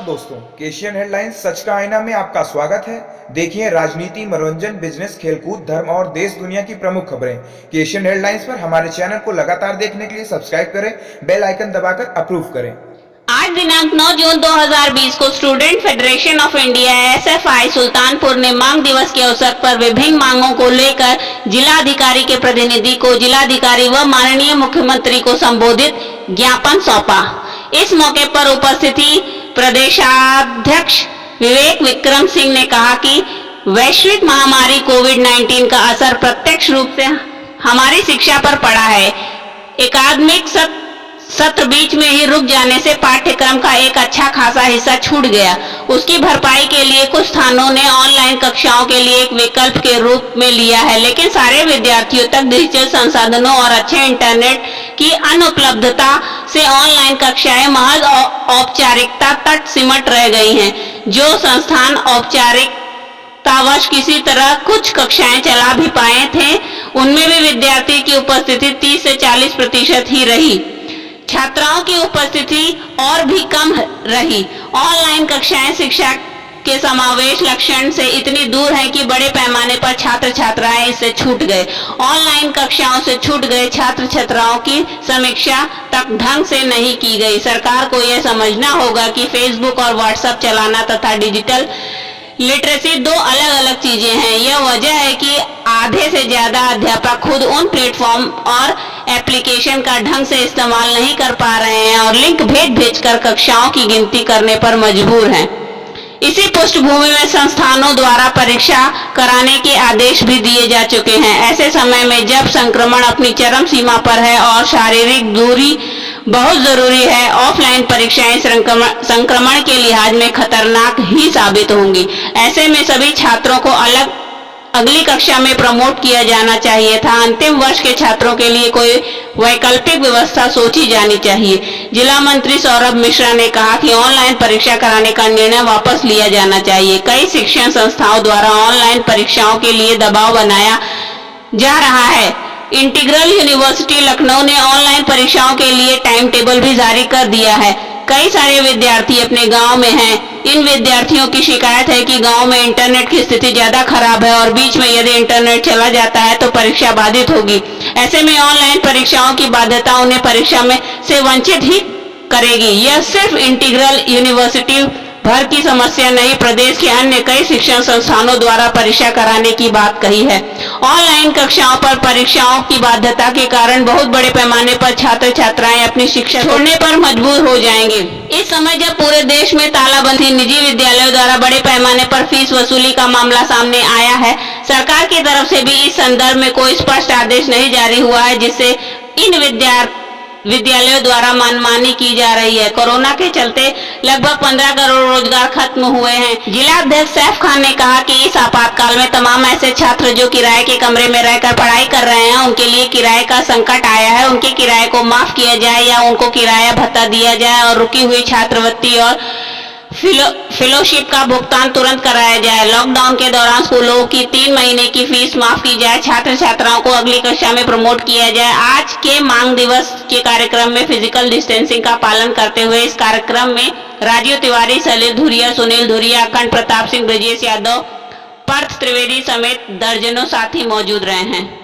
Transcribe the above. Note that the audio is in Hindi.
दोस्तों, केशियन हेडलाइंस सच का आईना में आपका स्वागत है। देखिए राजनीति, मनोरंजन, बिजनेस, खेलकूद, धर्म और देश दुनिया की प्रमुख खबरें केशियन हेडलाइंस पर। हमारे चैनल को लगातार देखने के लिए सब्सक्राइब करें, बेल आइकन दबाकर अप्रूव करें। आज दिनांक 9 जून 2020 को student federation of India SFI Sultanpur ने मांग दिवस के अवसर पर विभिन्न मांगों को लेकर जिलाधिकारी के प्रतिनिधि को जिलाधिकारी व माननीय मुख्यमंत्री को संबोधित ज्ञापन सौंपा। इस मौके पर उपस्थिति प्रदेशाध्यक्ष विवेक विक्रम सिंह ने कहा कि वैश्विक महामारी कोविड-19 का असर प्रत्यक्ष रूप से हमारी शिक्षा पर पड़ा है। एकाडमिक सत्र बीच में ही रुक जाने से पाठ्यक्रम का एक अच्छा खासा हिस्सा छूट गया। उसकी भरपाई के लिए कुछ स्थानों ने ऑनलाइन कक्षाओं के लिए एक विकल्प के रूप में लिया है, लेकिन सारे विद्यार्थियों तक डिजिटल संसाधनों और अच्छे इंटरनेट की अनुपलब्धता से ऑनलाइन कक्षाएं महज औपचारिकता तक सिमट रह गई हैं। जो संस्थान औपचारिकतावश किसी तरह कुछ कक्षाएं चला भी पाए थे, उनमें भी विद्यार्थी की उपस्थिति 30 से 40% ही रही। छात्राओं की उपस्थिति और भी कम रही। ऑनलाइन कक्षाएं शिक्षा के समावेश लक्षण से इतनी दूर है कि बड़े पैमाने पर छात्र छात्राएं इससे छूट गए। ऑनलाइन कक्षाओं से छूट गए छात्र छात्राओं की समीक्षा तक ढंग से नहीं की गई। सरकार को यह समझना होगा कि फेसबुक और व्हाट्सएप चलाना तथा डिजिटल लिटरेसी दो अलग अलग चीजें हैं। यह वजह है कि आधे से ज्यादा अध्यापक खुद उन प्लेटफॉर्म और एप्लीकेशन का ढंग से इस्तेमाल नहीं कर पा रहे हैं और लिंक भेजकर कक्षाओं की गिनती करने पर मजबूर हैं। इसी पृष्ठभूमि में संस्थानों द्वारा परीक्षा कराने के आदेश भी दिए जा चुके हैं। ऐसे समय में जब संक्रमण अपनी चरम सीमा पर है और शारीरिक दूरी बहुत जरूरी है, ऑफलाइन परीक्षाएं संक्रमण के लिहाज में खतरनाक ही साबित होंगी। ऐसे में सभी छात्रों को अगली कक्षा में प्रमोट किया जाना चाहिए था। अंतिम वर्ष के छात्रों के लिए कोई वैकल्पिक व्यवस्था सोची जानी चाहिए। जिला मंत्री सौरभ मिश्रा ने कहा कि ऑनलाइन परीक्षा कराने का निर्णय वापस लिया जाना चाहिए। कई शिक्षण संस्थाओं द्वारा ऑनलाइन परीक्षाओं के लिए दबाव बनाया जा रहा है। इंटीग्रल यूनिवर्सिटी लखनऊ ने ऑनलाइन परीक्षाओं के लिए टाइम टेबल भी जारी कर दिया है। कई सारे विद्यार्थी अपने गांव में हैं। इन विद्यार्थियों की शिकायत है कि गांव में इंटरनेट की स्थिति ज्यादा खराब है और बीच में यदि इंटरनेट चला जाता है तो परीक्षा बाधित होगी। ऐसे में ऑनलाइन परीक्षाओं की बाध्यता उन्हें परीक्षा में से वंचित ही करेगी। यह सिर्फ इंटीग्रल यूनिवर्सिटी भर की समस्या नहीं, प्रदेश के अन्य कई शिक्षण संस्थानों द्वारा परीक्षा कराने की बात कही है। ऑनलाइन कक्षाओं पर परीक्षाओं की बाध्यता के कारण बहुत बड़े पैमाने पर छात्र छात्राएं अपनी शिक्षा छोड़ने पर मजबूर हो जाएंगे। इस समय जब पूरे देश में तालाबंदी, निजी विद्यालयों द्वारा बड़े पैमाने पर फीस वसूली का मामला सामने आया है, सरकार की तरफ से भी इस संदर्भ में कोई स्पष्ट आदेश नहीं जारी हुआ है, जिससे इन विद्यालयों द्वारा मनमानी की जा रही है। कोरोना के चलते लगभग 15 करोड़ रोजगार खत्म हुए हैं। जिलाध्यक्ष सैफ खान ने कहा कि इस आपातकाल में तमाम ऐसे छात्र जो किराए के कमरे में रहकर पढ़ाई कर रहे हैं, उनके लिए किराए का संकट आया है। उनके किराए को माफ किया जाए या उनको किराया भत्ता दिया जाए और रुकी हुई छात्रवृत्ति और फेलोशिप का भुगतान तुरंत कराया जाए। लॉकडाउन के दौरान स्कूलों की 3 महीने की फीस माफ की जाए। छात्र छात्राओं को अगली कक्षा में प्रमोट किया जाए। आज के मांग दिवस के कार्यक्रम में फिजिकल डिस्टेंसिंग का पालन करते हुए इस कार्यक्रम में राजीव तिवारी, सलील धुरिया, सुनील धुरिया, अखंड प्रताप सिंह, ब्रजेश यादव, पार्थ त्रिवेदी समेत दर्जनों साथी मौजूद रहे हैं।